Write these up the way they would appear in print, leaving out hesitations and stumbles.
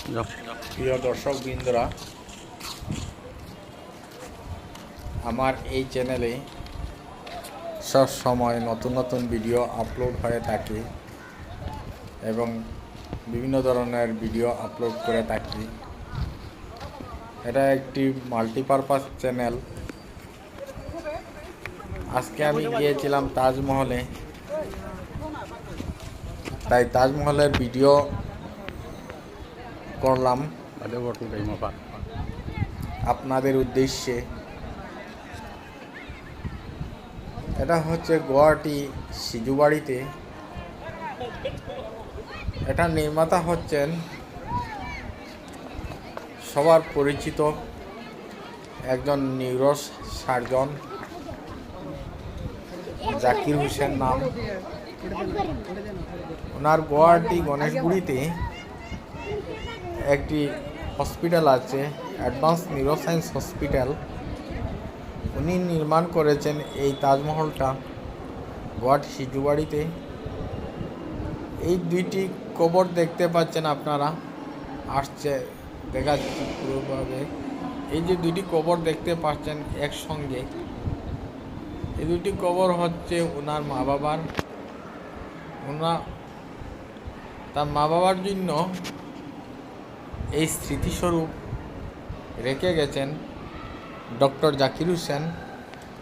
প্রিয় দর্শক বৃন্দরা, আমার এই চ্যানেলে সব সময় নতুন নতুন ভিডিও আপলোড হয়ে থাকে এবং বিভিন্ন ধরনের ভিডিও আপলোড করে থাকি। এটা একটি মাল্টিপারপাস চ্যানেল। আজকে আমি গিয়েছিলাম তাজমহলে, তাই তাজমহলের ভিডিও করলাম আপনাদের উদ্দেশ্যে। এটা হচ্ছে গুয়াহাটি সিজুবাড়িতে। এটা নির্মাতা হচ্ছেন সবার পরিচিত একজন নিউরো সার্জন, জাকির হোসেন নাম ওনার। গুয়াহাটি গণেশগুড়িতে একটি হসপিটাল আছে, অ্যাডভান্স নিউরোসায়েন্স হসপিটাল। উনি নির্মাণ করেছেন এই তাজমহলটা গুয়াহাটি সিজুবাড়িতে। এই দুইটি কবর দেখতে পাচ্ছেন আপনারা, আসছে দেখাচ্ছি পুরোভাবে। এই যে দুইটি কবর দেখতে পাচ্ছেন একসঙ্গে, এই দুইটি কবর হচ্ছে ওনার মা বাবার। তার মা বাবার জন্য এই স্মৃতিস্বরূপ রেখে গেছেন doctor Zakir Hossain,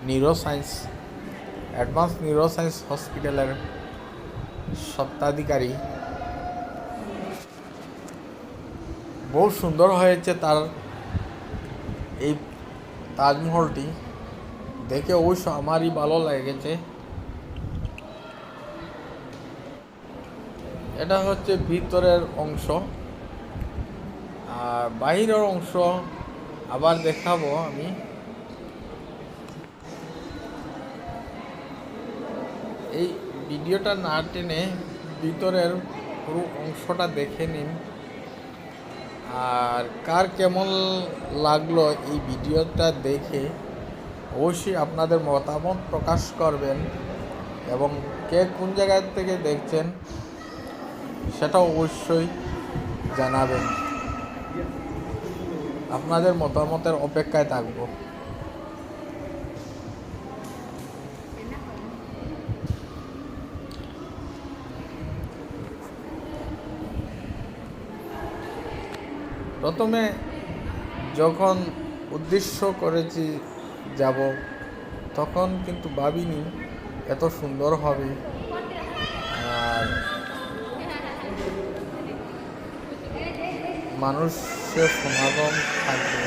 neuroscience advance neuroscience হসপিটালের স্বত্বাধিকারী। বহু সুন্দর হয়েছে তার এই তাজমহলটি, দেখে অবশ্য আমারই ভালো লেগেছে। এটা হচ্ছে ভিতরের অংশ, আর বাহিরের অংশ আবার দেখাবো আমি। এই ভিডিওটা না টেনে ভিতরের পুরো অংশটা দেখে নিন, আর কার কেমন লাগলো এই ভিডিওটা দেখে অবশ্যই আপনাদের মতামত প্রকাশ করবেন, এবং কে কোন জায়গা থেকে দেখছেন সেটা অবশ্যই জানাবেন। আপনাদের মতামতের অপেক্ষায় থাকব। প্রথমে যখন উদ্দেশ্য করেছি যাব, তখন কিন্তু ভাবিনি এত সুন্দর হবে আর মানুষের সমাগম থাকবে,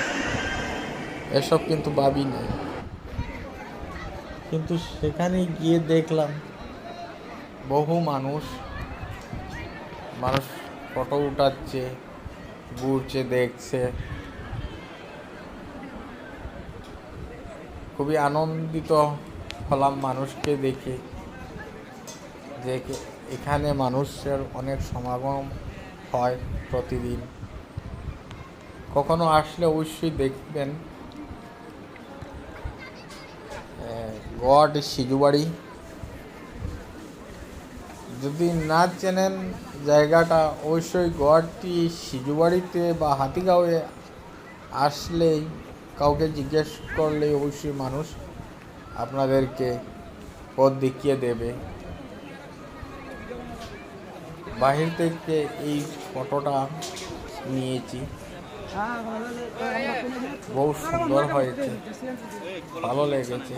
এসব কিন্তু ভাবিনি। কিন্তু সেখানে গিয়ে দেখলাম বহু মানুষ ফটো উঠাচ্ছে, ঘুরছে, দেখছে। খুবই আনন্দিত হলাম মানুষকে দেখে, যে এখানে মানুষের অনেক সমাগম হয় প্রতিদিন। কখনো আসলে অবশ্যই দেখবেন গুয়াহাটি সিজুবাড়ি। যদি না চেনেন জায়গাটা, অবশ্যই গুয়াহাটি সিজুবাড়িতে বা হাতিগাঁওয়ে আসলেই কাউকে জিজ্ঞেস করলেই অবশ্যই মানুষ আপনাদেরকে পথ দেখিয়ে দেবে। বাহির থেকে এই ফটোটা নিয়েছি, বহু সুন্দর হয়েছে, ভালো লেগেছে।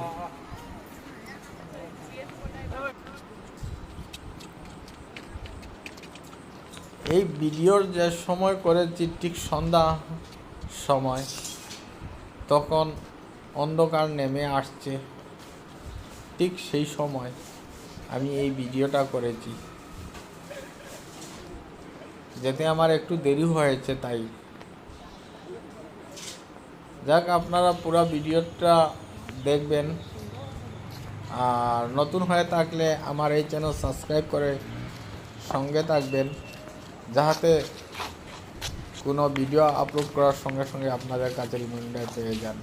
এই ভিডিওর যে সময় করেছি ঠিক সন্ধ্যা সময়, তখন অন্ধকার নেমে আসছে, ঠিক সেই সময় আমি এই ভিডিওটা করেছি। যেতে আমার একটু দেরি হয়েছে, তাই যাক, আপনারা পুরো ভিডিওটা দেখবেন। আর নতুন হয়ে থাকলে আমার এই চ্যানেল সাবস্ক্রাইব করে সঙ্গে থাকবেন, যাতে কোনো ভিডিও আপলোড করার সঙ্গে সঙ্গে আপনাদের কাছে রিমাইন্ডার পেয়ে যান।